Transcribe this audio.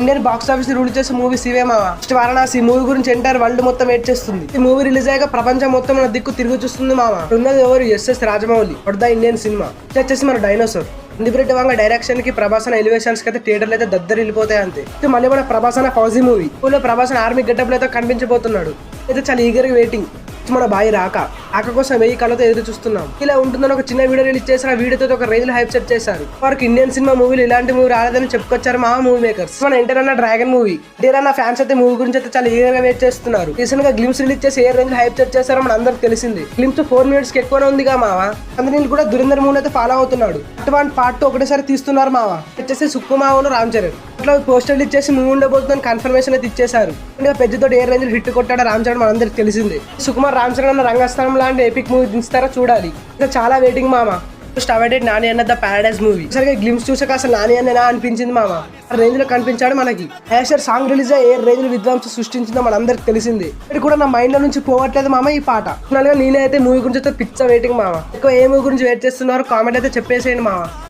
Indian box office rule చేసే movie శివే మావా. ఫస్ట్ వారణాసి మూవీ గురించి ఎంటైర్ వరల్డ్ మొత్తం వెయిట్ చేస్తుంది. ఈ మూవీ రిలీజ్ అయ్యాక ప్రపంచం మొత్తం మన దిక్కు తిరిగి చూస్తుంది మావా. ఉన్నది ఎవరు? SS Rajamouli, the Indian cinema. వచ్చేసి మన డైనోసార్. ఇండిపెండెంట్ వాంగా డైరెక్షన్ కి, ప్రభాస్ ఎలివేషన్స్ కి అయితే థియేటర్లు అయితే దద్దరు వెళ్ళిపోతాయి అంతే. మళ్ళీ మన Prabhas fauji movie Prabhas army getup అయితే కనిపించబోతున్నాడు. అయితే చాలా ఈగర్ వెయిటింగ్ మన బాయి రాక కోసం 1000 కళ్ళతో ఎదురు చూస్తున్నాం. ఇలా ఉంటుందని ఒక చిన్న వీడియో రిలీజ్ చేసిన వీడియోతో ఒక రేంజ్ లో హైప్ సెట్ చేశారు. వారికి ఇండియన్ సినిమా మూవీలు ఇలాంటి మూవీ రాలేదని చెప్పుకొచ్చారు మా మూవీ మేకర్స్. మన ఎంటర్ అన్న డ్రాగన్ మూవీ నా ఫ్యాన్స్ అయితే మూవీ గురించి అయితే చాలా ఈగర్ గా వెయిట్ చేస్తున్నారు. రీసెంట్ గా గ్లిమ్స్ రిలీజ్ చేసి ఏ రేంజ్ లో హైప్ సెట్ చేశారో మన అందరికి తెలిసింది. గ్లిమ్స్ 4 minutes కి ఎక్కువనే ఉందిగా మావా. అందరినీ కూడా దురేందర్ మూవీ అయితే ఫాలో అవుతున్నాడు. పార్ట్ 2 ఒకటేసారి తీస్తున్నారు మావా. వచ్చేసి సుక్కుమావను రామ్ చరణ్ అట్లా పోస్టర్లు ఇచ్చేసి మూవీ ఉండబోతుందని కన్ఫర్మేషన్ అయితే ఇచ్చేసారు. పెద్దతో ఏ రేంజ్ హిట్ కొట్టాడో రామ్ చరణ్ మనందరికి తెలిసింది. సుకుమార్ రామ్ చరణ్ అన్న రంగస్థలం లాంటి ఎపిక్ మూవీ దించుతారా చూడాలి. ఇంకా చాలా వెయిటింగ్ మామా. అవైటెడ్ నాని అన్న ద పారడైజ్ మూవీ. సరిగా గ్లిమ్స్ చూసాక అసలు నాని అన్న అనిపించింది మామా. రేంజ్ లో కనిపించాడు మనకి. యాషర్ సాంగ్ రిలీజ్ ఏ రేంజ్ లో విధ్వంసం సృష్టించిందో మనందరికి తెలిసింది. ఇక్కడ కూడా నా మైండ్ లో నుంచి పోవట్లేదు మామ ఈ పాట. నేనైతే మూవీ గురించి అయితే పిచ్చ వెయిటింగ్ మామా. ఎక్కువ ఏ మూవీ గురించి వెయిట్ చేస్తున్నారో కామెంట్ అయితే చెప్పేసేయండి మామా.